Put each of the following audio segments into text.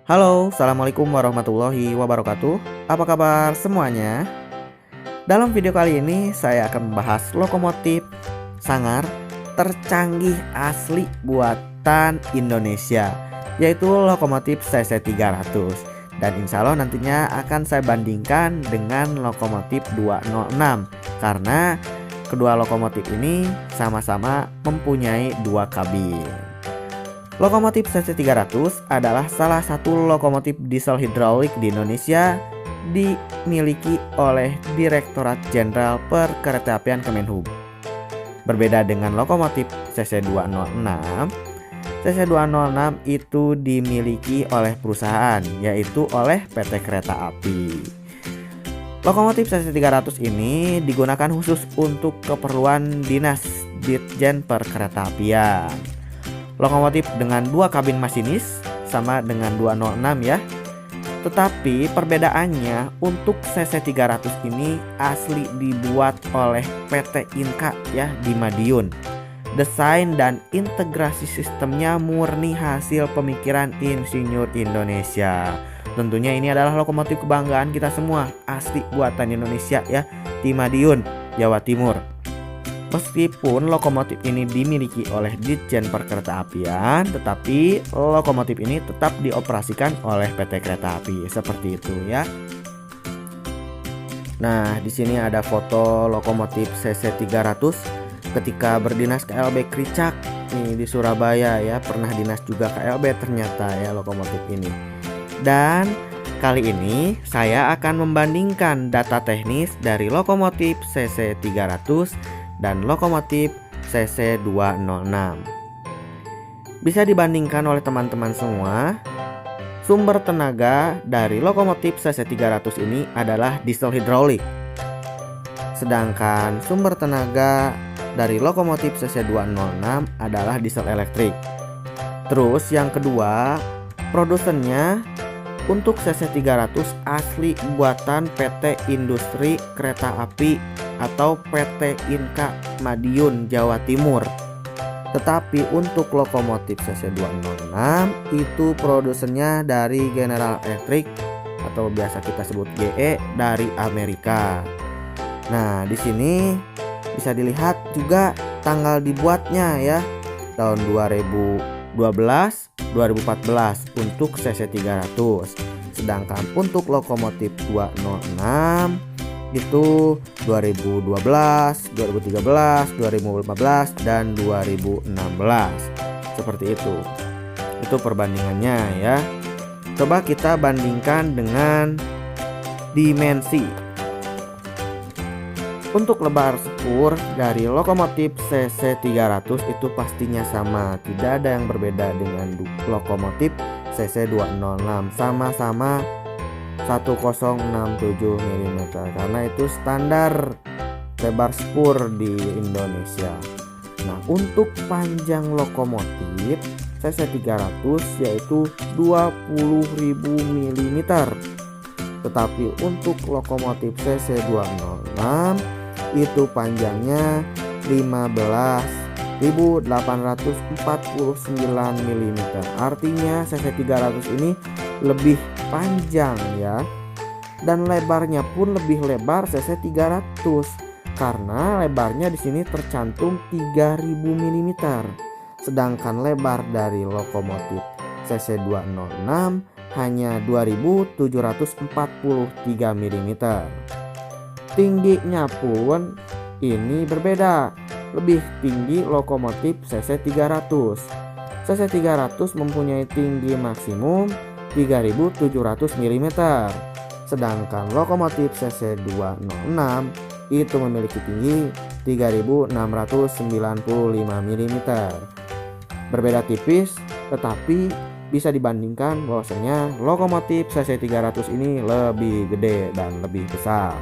Halo, Assalamualaikum warahmatullahi wabarakatuh. Apa kabar semuanya? Dalam video kali ini saya akan membahas lokomotif Sanggar tercanggih asli buatan Indonesia, yaitu lokomotif CC300. Dan insya Allah nantinya akan saya bandingkan dengan lokomotif 206 karena kedua lokomotif ini sama-sama mempunyai dua kabin. Lokomotif CC300 adalah salah satu lokomotif diesel hidrolik di Indonesia dimiliki oleh Direktorat Jenderal Perkeretaapian Kemenhub. Berbeda dengan lokomotif CC206, CC206 itu dimiliki oleh perusahaan, yaitu oleh PT Kereta Api. Lokomotif CC300 ini digunakan khusus untuk keperluan Dinas Ditjen Perkeretaapian. Lokomotif dengan dua kabin masinis sama dengan 206 ya. Tetapi perbedaannya untuk CC300 ini asli dibuat oleh PT Inka ya di Madiun. Desain dan integrasi sistemnya murni hasil pemikiran insinyur Indonesia. Tentunya ini adalah lokomotif kebanggaan kita semua, asli buatan Indonesia ya, di Madiun, Jawa Timur. Meskipun lokomotif ini dimiliki oleh Ditjen Perkeretaapian, tetapi lokomotif ini tetap dioperasikan oleh PT Kereta Api, seperti itu ya. Nah, di sini ada foto lokomotif CC300 ketika berdinas KLB Kricak nih di Surabaya ya, pernah dinas juga KLB ternyata ya lokomotif ini. Dan kali ini saya akan membandingkan data teknis dari lokomotif CC300 dan lokomotif CC206. Bisa dibandingkan oleh teman-teman semua. Sumber tenaga dari lokomotif CC300 ini adalah diesel hidrolik. Sedangkan sumber tenaga dari lokomotif CC206 adalah diesel elektrik. Terus yang kedua, produsennya untuk CC300 asli buatan PT Industri Kereta Api atau PT Inka Madiun, Jawa Timur. Tetapi untuk lokomotif CC206 itu produsennya dari General Electric atau biasa kita sebut GE dari Amerika. Nah, di sini bisa dilihat juga tanggal dibuatnya ya, tahun 2012, 2014 untuk CC300. Sedangkan untuk lokomotif 206 itu 2012, 2013, 2015 dan 2016. Seperti itu. Itu perbandingannya ya. Coba kita bandingkan dengan dimensi. Untuk lebar spur dari lokomotif CC300 itu pastinya sama, tidak ada yang berbeda dengan lokomotif CC206, sama-sama 1067 mm karena itu standar lebar spur di Indonesia. Nah, untuk panjang lokomotif CC300 yaitu 20.000 mm. Tetapi untuk lokomotif CC206 itu panjangnya 15.849 mm. Artinya CC300 ini lebih panjang ya. Dan lebarnya pun lebih lebar CC300 karena lebarnya di sini tercantum 3.000 mm. Sedangkan lebar dari lokomotif CC206 hanya 2.743 mm. Tingginya pun ini berbeda. Lebih tinggi lokomotif CC300. CC300 mempunyai tinggi maksimum 3.700 mm. Sedangkan lokomotif CC206 itu memiliki tinggi 3.695 mm. Berbeda tipis, tetapi bisa dibandingkan bahwasanya lokomotif CC300 ini lebih gede dan lebih besar.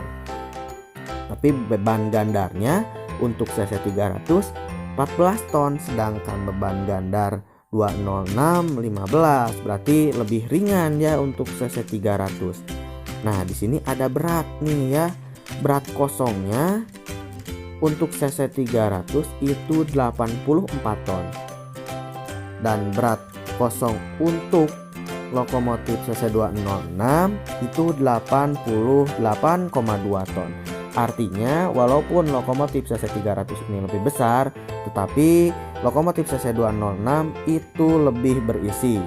Tapi beban gandarnya untuk CC300 14 ton, sedangkan beban gandar 206 15, berarti lebih ringan ya untuk CC300. Nah, di sini ada berat nih ya. Berat kosongnya untuk CC300 itu 84 ton. Dan berat kosong untuk lokomotif CC206 itu 88,2 ton. Artinya walaupun lokomotif CC300 ini lebih besar, tetapi lokomotif CC206 itu lebih berisi.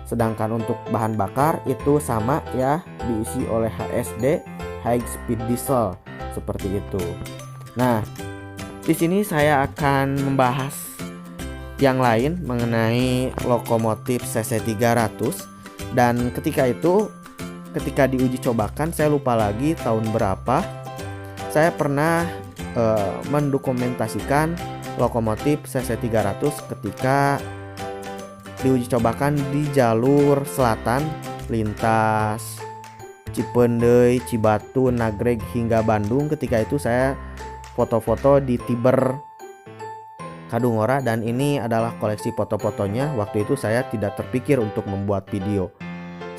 Sedangkan untuk bahan bakar itu sama ya, diisi oleh HSD, High Speed Diesel, seperti itu. Nah, di sini saya akan membahas yang lain mengenai lokomotif CC300, dan ketika diuji cobakan, saya lupa lagi tahun berapa, saya pernah mendokumentasikan lokomotif CC300 ketika diuji cobakan di jalur selatan lintas Cipendei, Cibatu, Nagreg hingga Bandung. Ketika itu saya foto-foto di Tiber Kadungora, dan ini adalah koleksi foto-fotonya. Waktu itu saya tidak terpikir untuk membuat video.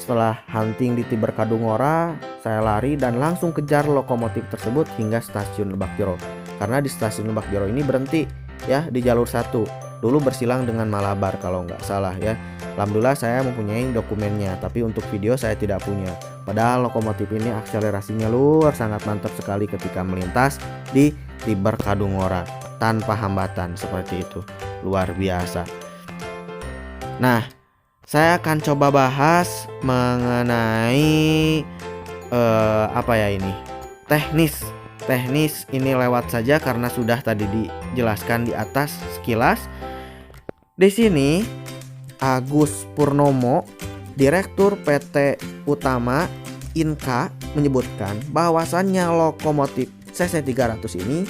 Setelah hunting di Tiber Kadungora, saya lari dan langsung kejar lokomotif tersebut hingga stasiun Lebak Jero. Karena di stasiun Lebak Jero ini berhenti ya di jalur 1. Dulu bersilang dengan Malabar kalau nggak salah ya. Alhamdulillah saya mempunyai dokumennya, tapi untuk video saya tidak punya. Padahal lokomotif ini akselerasinya luar sangat mantap sekali ketika melintas di Tiber Kadungora tanpa hambatan, seperti itu. Luar biasa. Nah, saya akan coba bahas mengenai teknis ini lewat saja karena sudah tadi dijelaskan di atas sekilas. Di sini Agus Purnomo, Direktur PT Utama Inka, menyebutkan bahwasannya lokomotif CC300 ini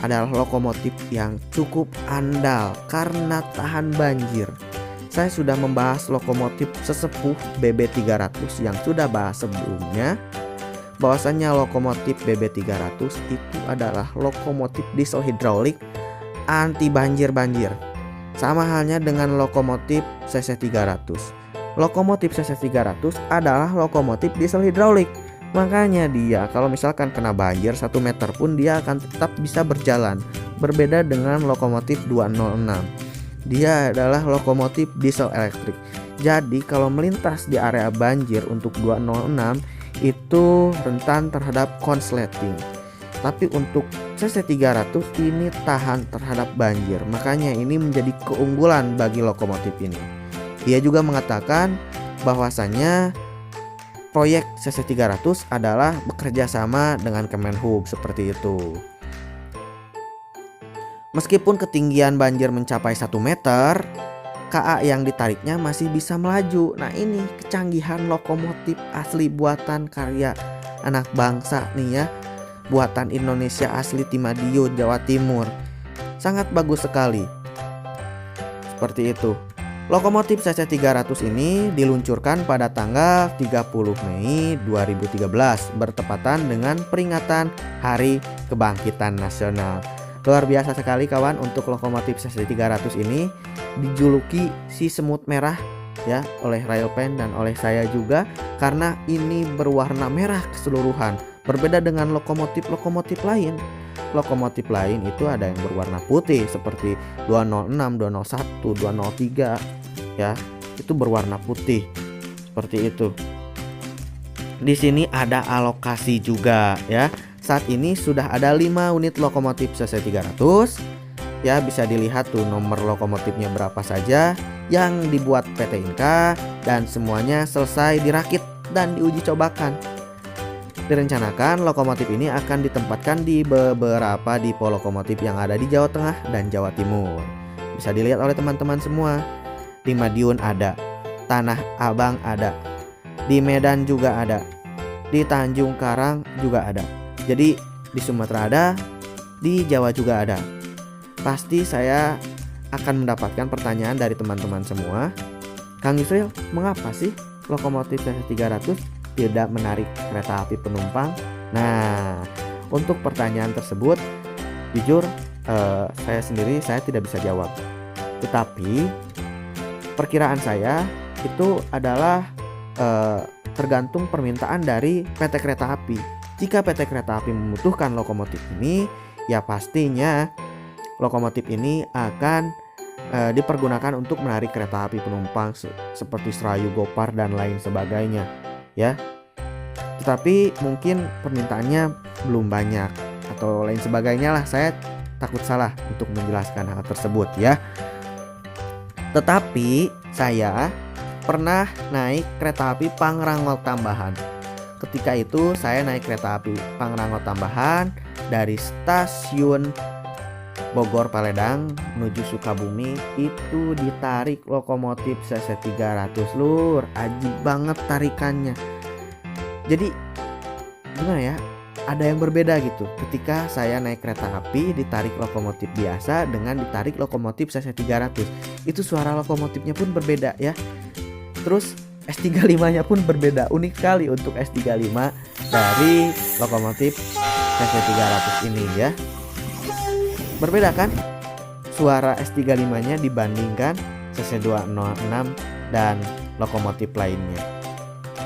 adalah lokomotif yang cukup andal karena tahan banjir. Saya sudah membahas lokomotif sesepuh BB300 yang sudah bahas sebelumnya, bahwasannya lokomotif BB300 itu adalah lokomotif diesel hidrolik anti banjir. Sama halnya dengan lokomotif CC300. Lokomotif CC300 adalah lokomotif diesel hidrolik. Makanya dia kalau misalkan kena banjir 1 meter pun dia akan tetap bisa berjalan. Berbeda dengan lokomotif 206. Dia adalah lokomotif diesel elektrik. Jadi kalau melintas di area banjir untuk 206 itu rentan terhadap konsleting. Tapi untuk CC300 ini tahan terhadap banjir. Makanya ini menjadi keunggulan bagi lokomotif ini. Dia juga mengatakan bahwasannya proyek CC300 adalah bekerja sama dengan Kemenhub, seperti itu. Meskipun ketinggian banjir mencapai 1 meter, KA yang ditariknya masih bisa melaju. Nah, ini kecanggihan lokomotif asli buatan karya anak bangsa nih ya. Buatan Indonesia asli di Madiun, Jawa Timur. Sangat bagus sekali. Seperti itu. Lokomotif CC300 ini diluncurkan pada tanggal 30 Mei 2013 bertepatan dengan peringatan Hari Kebangkitan Nasional. Luar biasa sekali kawan, untuk lokomotif CC300 ini dijuluki si semut merah ya oleh Railpen dan oleh saya juga karena ini berwarna merah keseluruhan. Berbeda dengan lokomotif lain. Lokomotif lain itu ada yang berwarna putih seperti 206, 201, 203 ya. Itu berwarna putih. Seperti itu. Di sini ada alokasi juga ya. Saat ini sudah ada 5 unit lokomotif CC300. Ya, bisa dilihat tuh nomor lokomotifnya berapa saja yang dibuat PT Inka dan semuanya selesai dirakit dan diuji cobakan. Direncanakan lokomotif ini akan ditempatkan di beberapa depo lokomotif yang ada di Jawa Tengah dan Jawa Timur. Bisa dilihat oleh teman-teman semua. Di Madiun ada, Tanah Abang ada, di Medan juga ada, di Tanjung Karang juga ada. Jadi di Sumatera ada, di Jawa juga ada. Pasti saya akan mendapatkan pertanyaan dari teman-teman semua. Kang Yusril, mengapa sih lokomotif CC300 tidak menarik kereta api penumpang? Nah, untuk pertanyaan tersebut jujur saya tidak bisa jawab. Tetapi perkiraan saya itu adalah tergantung permintaan dari PT Kereta Api. Jika PT Kereta Api membutuhkan lokomotif ini, ya pastinya lokomotif ini akan dipergunakan untuk menarik kereta api penumpang seperti Serayu, Gopar dan lain sebagainya ya. Tetapi mungkin permintaannya belum banyak atau lain sebagainya lah. Saya takut salah untuk menjelaskan hal tersebut ya. Tetapi saya pernah naik kereta api Pangrango Tambahan. Ketika itu saya naik kereta api Pangrango Tambahan dari stasiun Bogor Paledang menuju Sukabumi, itu ditarik lokomotif CC 300 lur. Ajib banget tarikannya. Jadi gimana ya, ada yang berbeda gitu ketika saya naik kereta api ditarik lokomotif biasa dengan ditarik lokomotif CC 300. Itu suara lokomotifnya pun berbeda ya. Terus S35 nya pun berbeda. Unik sekali untuk S35 dari lokomotif CC 300 ini ya. Berbeda kan suara S35 nya dibandingkan CC 206 dan lokomotif lainnya.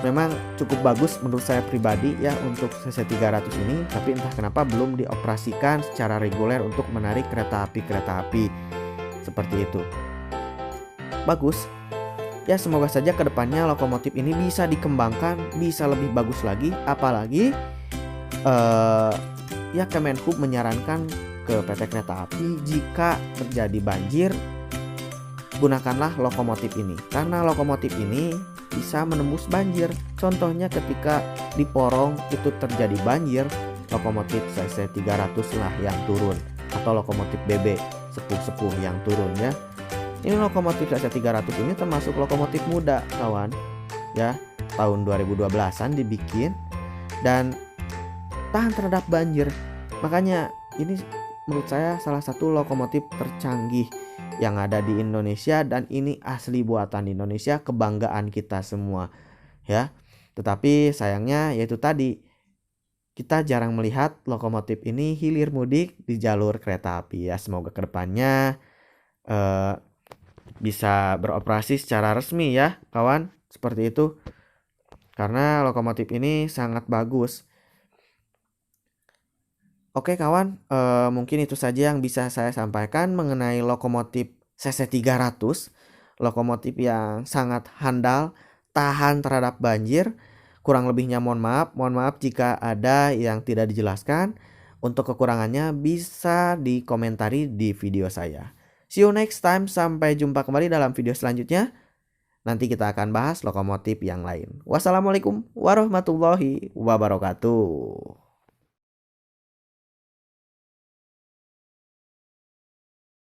Memang cukup bagus menurut saya pribadi ya untuk CC 300 ini, tapi entah kenapa belum dioperasikan secara reguler untuk menarik kereta api seperti itu. Bagus ya, semoga saja kedepannya lokomotif ini bisa dikembangkan, bisa lebih bagus lagi. Apalagi ya Kemenhub menyarankan ke PT Kereta Api, jika terjadi banjir gunakanlah lokomotif ini, karena lokomotif ini bisa menembus banjir. Contohnya ketika di Porong itu terjadi banjir, lokomotif CC 300 lah yang turun, atau lokomotif BB sepuh-sepuh yang turun ya. Ini lokomotif CC 300 ini termasuk lokomotif muda kawan ya, tahun 2012-an dibikin dan tahan terhadap banjir. Makanya ini menurut saya salah satu lokomotif tercanggih yang ada di Indonesia, dan ini asli buatan Indonesia, kebanggaan kita semua ya. Tetapi sayangnya yaitu tadi, kita jarang melihat lokomotif ini hilir mudik di jalur kereta api ya. Semoga kedepannya bisa beroperasi secara resmi ya kawan, seperti itu, karena lokomotif ini sangat bagus. Oke kawan, mungkin itu saja yang bisa saya sampaikan mengenai lokomotif CC 300, lokomotif yang sangat handal, tahan terhadap banjir. Kurang lebihnya mohon maaf jika ada yang tidak dijelaskan. Untuk kekurangannya bisa dikomentari di video saya. See you next time, sampai jumpa kembali dalam video selanjutnya. Nanti kita akan bahas lokomotif yang lain. Wassalamualaikum warahmatullahi wabarakatuh.